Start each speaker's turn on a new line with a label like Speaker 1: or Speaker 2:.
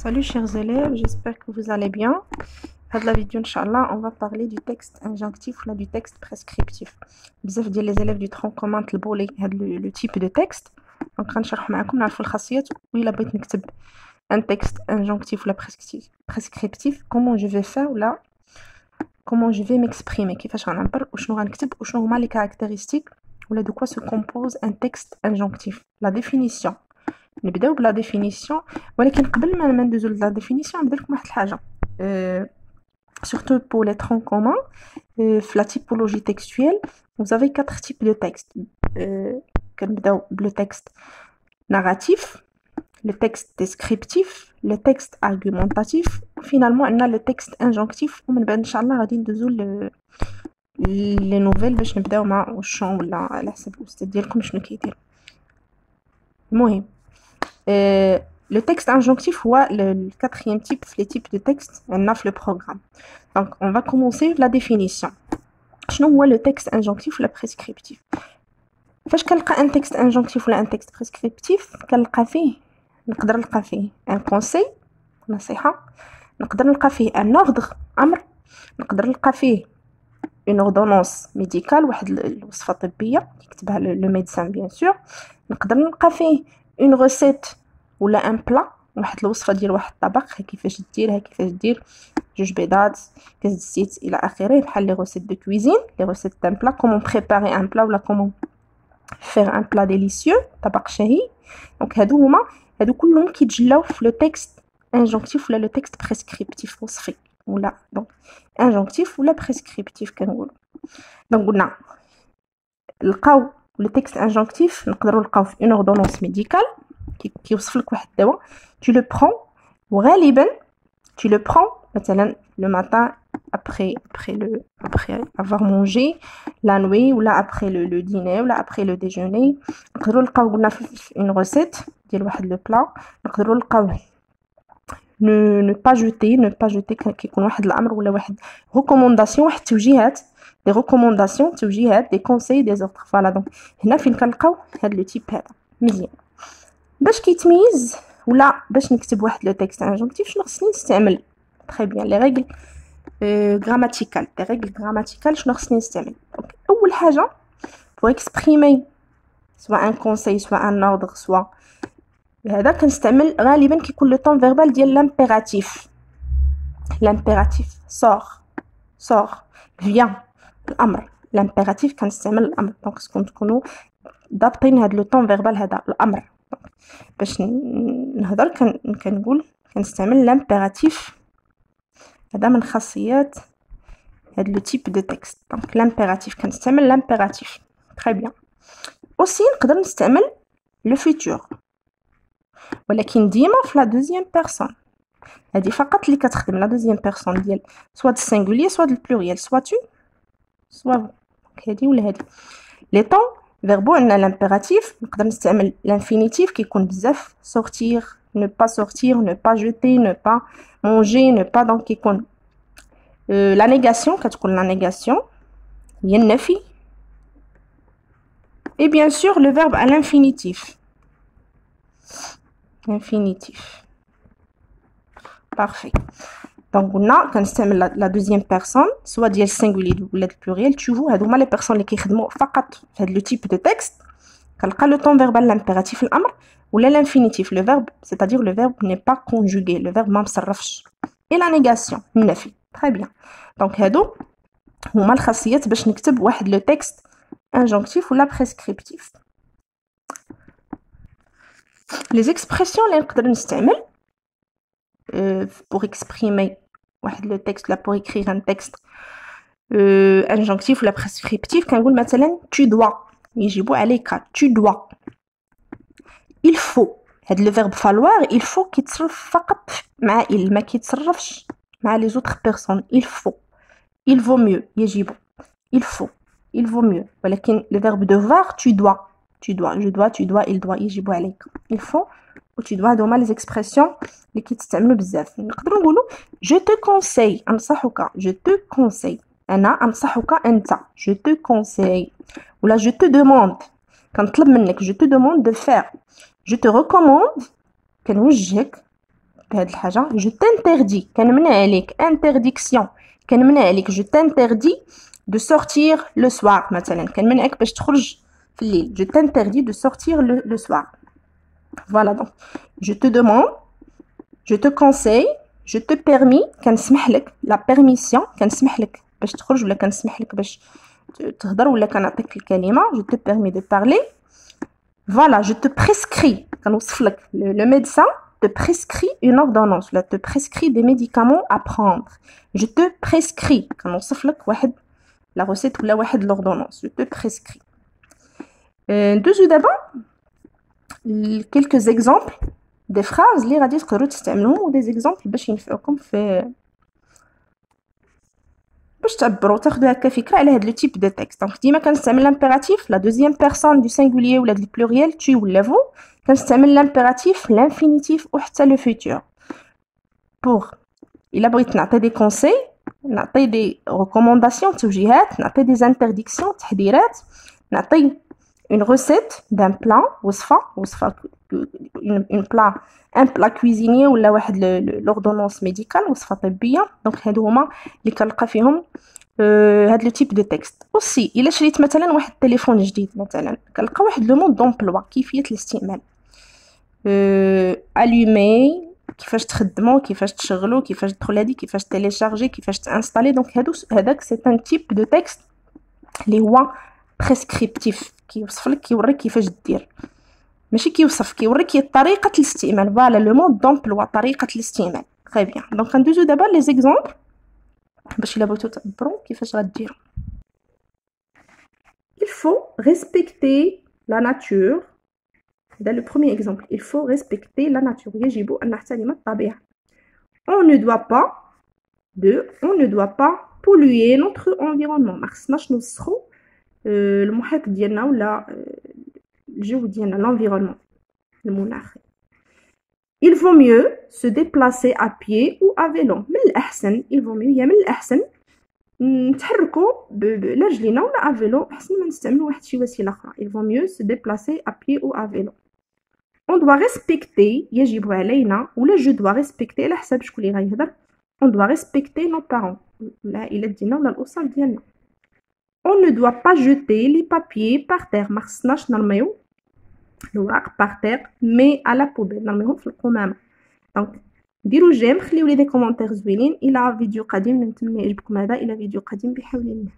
Speaker 1: Salut chers élèves, j'espère que vous allez bien. Dans la vidéo, Inch'Allah, on va parler du texte injonctif ou du texte prescriptif. بزاف ديال les élèves du tronc commun طلبوا لي هذا le type de texte. Donc غنشرح معكم نعرفوا الخاصيات وإلا بغيت نكتب un texte injonctif ou prescriptif, comment je vais faire ou là comment je vais m'exprimer, كيفاش غنعبر وشنو غنكتب وشنو هما les caractéristiques ou là de quoi se compose un texte injonctif. La définition. نبداو بلا ديفينيسيون ولكن قبل ما ندوزو لا ديفينيسيون نبدا لكم واحد الحاجه surtout pour les troncs communs في la typologie textuelle vous avez 4 types de textes كنبداو le texte narratif, le texte descriptif, le texte argumentatif finalement on a le texte injonctif ومن بعد ان شاء الله غادي ندوزو les nouvelles باش نبداو مع الشون ولا على حسب الاستاذ ديالكم شنو كيدير. المهم le texte injonctif ou le quatrième type, les types de texte, on a le programme. Donc, on va commencer la définition. شنو هو le texte injonctif ou la prescriptif. فاش كنلقى un texte injonctif ou un texte prescriptif كنلقى فيه نقدر نلقى فيه un conseil نصيحة، نقدر نلقى فيه un ordre أمر، نقدر نلقى فيه une ordonnance médicale واحد الوصفة طبية يكتبها le médecin bien sûr، نقدر نلقى فيه une recette ولا ان بلا واحد الوصفه ديال واحد الطبق كيفاش ديرها كيفاش دير جوج بيضات كاس الزيت الى اخره بحال لي روسيت دو كويزين لي روسيت دان بلا كومون بريباري ان بلا ولا كومون فير ان بلا ديليسيو طبق شهي. دونك هادو كلهم كيتجلاو في لو تكست انجونكتيف ولا لو تكست بريسكريبتيف وصفي ولا دونك انجونكتيف ولا بريسكريبتيف كنقولوا. دونك قلنا لقاو لو تكست انجونكتيف نقدروا نلقاو في اون اوردونونس ميديكال كيوصف لك واحد الدواء tu le prends وغالبا tu le prends مثلا le matin après avoir mangé la nuit ou là après le dîner ou là après le déjeuner. نقدروا نلقاو قلنا في une recette ديال واحد لو بلا، نقدروا نلقاو ne pas jeter كيكون واحد الامر ولا واحد recommandation واحد توجيهات des recommandations توجيهات des conseils des autres. فوالا دونك هنا فين كنلقاو هاد لو تيب هذا مزيان. باش كيتميز ولا باش نكتب واحد لو تكست انجونكتيف شنو خصني نستعمل تري بيان لي ريغل غراماتيكال لي ريغل غراماتيكال شنو خصني نستعمل. دونك اول حاجه pour exprimer soit un conseil soit un ordre soit هذا كنستعمل غالبا كيكون لو طون فيربال ديال l'impératif sort vient الامر l'impératif كنستعمل الامر. دونك خصكم تكونوا ضابطين هذا لو طون فيربال هذا الامر. باش نهضر كنقول كنستعمل لامبيراتيف هذا من خاصيات هاد لو تيب دو تكست. دونك لامبيراتيف كنستعمل لامبيراتيف تري بيان. اوسي نقدر نستعمل لو فيتور ولكن ديما في لا دوزيام بيرسون هذه فقط اللي كتخدم لا دوزيام بيرسون ديال سوا السينغولير سوا البلوريال سوا تو سوا هذه ولا هذه. لي طون فيربو عندنا لامبيراتيف نقدر نستعمل لانفينيتيف كيكون بزاف sortir ne pas sortir ne pas jeter ne pas manger ne pas دونك كيكون لا نيغاسيون كتكون لا نيغاسيون هي النفي et bien sûr le verbe à l'infinitif parfait. دونك قلنا كنستعمل لا دوزيام بيرسون سوا ديال السينغولير ولا البلوريال. تشوفوا هادو هما لي بيرسون اللي كيخدموا فقط في هاد لو تيب دو تكست كنلقى لو طون فيربال لامبيراتيف الامر ولا لانفينيتيف لو فيرب c'est-à-dire le verbe n'est pas conjugué le verbe ما مصرفش et la négation النفي très bien. دونك هادو هما الخاصيات باش نكتب واحد لو تكست انجونكتيف ولا بريسكريبتيف. les expressions اللي نقدر نستعمل pour exprimer واحد لو تكست لا pour écrire un texte injonctif ولا prescriptif كنقول مثلا tu dois يجب عليك tu dois il faut هاد لو verbe falloir il faut كيتصرف فقط مع il ما كيتصرفش مع les autres personnes. il faut il vaut mieux يجب il vaut mieux ولكن le verbe devoir tu dois je dois tu dois il doit يجب عليك il faut و tu dois هادو هما les expressions اللي كيتستعملوا بزاف. نقدروا نقولوا je te conseille انصحك je te conseille انا انصحك انت je te conseille ولا je te demande كنطلب منك je te demande de faire je te recommande كنوجهك بهاد الحاجه. جو تانتردي كنمنع عليك انترديكسيون، كنمنع عليك جو تانتردي دو سورتير لو سوار مثلا، كنمنعك باش تخرج في الليل. جو تانتردي دو سورتير لو سوار. فوالا دونك جو تو دوموند، جو تو كونساي، جو تو بيرمي، كنسمح لك لا بيرميسيون، كنسمح لك باش تخرج ولا كنسمح لك باش تهضر ولا كنعطيك الكلمه. جو تو بيرمي دو بارلي. فوالا جو تو بريسكري، كنوصف لك لو ميدسان te prescrit une ordonnance, là te prescrit des médicaments à prendre. Je te prescris, كنوصف لك واحد la recette ولا واحد l'ordonnance. Je te prescris. ندوزو دابا quelques exemples des phrases اللي غادي تقدروا تستعملوهم و des exemples باش ينفعوكم في باش تعبروا تاخذوا هكا فكره على هذا لو تيب دو تكست. دونك ديما كنستعمل لامبيراتيف لا دوزيام بيرسون دو سينغولير ولا دو بلوريال tu ولا vous. كنستعمل لامبيراتيف لانفينيتيف وحتى لو فيتور بور الا بغيت نعطي دي كونساي، نعطي دي ريكومونداسيون توجيهات، نعطي دي انترديكسيون تحذيرات، نعطي une recette d'un plat وصفه une plat un plat cuisinier ولا واحد l'ordonnance médicale وصفه طبيه. دونك هادو هما اللي كنلقى فيهم هاد لو تيب دو تكست. اوسي الا شريت مثلا واحد التليفون جديد مثلا كنلقى واحد لو مود دومبلوا، كيفيه الاستعمال، الومي، كيفاش تخدمو، كيفاش تشغلو، كيفاش تدخل هادي، كيفاش تيليشارجي، كيفاش تانستالي. دونك هذاك سي ان تيب دو تكست اللي هو بريسكريبتيف، كيوصف لك كيوريك كيفاش دير، ماشي كيوصف كيوريك طريقه الاستعمال. فوالا لو مود دومبلوا، طريقه الاستعمال. تري بيان. دونك ندوزو دابا لي زيكزامبل باش الا بغيتو تعبروا كيفاش غديروا. Il faut respecter la nature. Dans le premier exemple, il faut respecter la nature. يجب أن نحترم الطبيعة. On ne doit pas on ne doit pas polluer notre environnement. ما خصناش نوسخو المحيط ديالنا ولا الجو ديالنا، l'environnement، المناخ. Il vaut mieux se déplacer à pied ou à vélo. من الأحسن il vaut mieux، هي من الأحسن نتحركوا برجلينا ولا à vélo، أحسن ما نستعملوا واحد شي وسيلة أخرى. Il vaut mieux se déplacer à pied ou à vélo. On doit respecter، يجب علينا ولا je dois respecter على حسب شكون اللي غيهضر. On doit respecter nos parents، العائلة ديالنا ولا الأسر ديالنا. On ne doit pas jeter les papiers par terre. ما خصناش نرميو الوراق par terre mais à la poubelle، نرميهم في القمامة. دونك ديروا جيم، خليو لي دي كومونتير زوينين. الى فيديو قادم، نتمنى يعجبكم هذا. الى فيديو قادم بحول الله.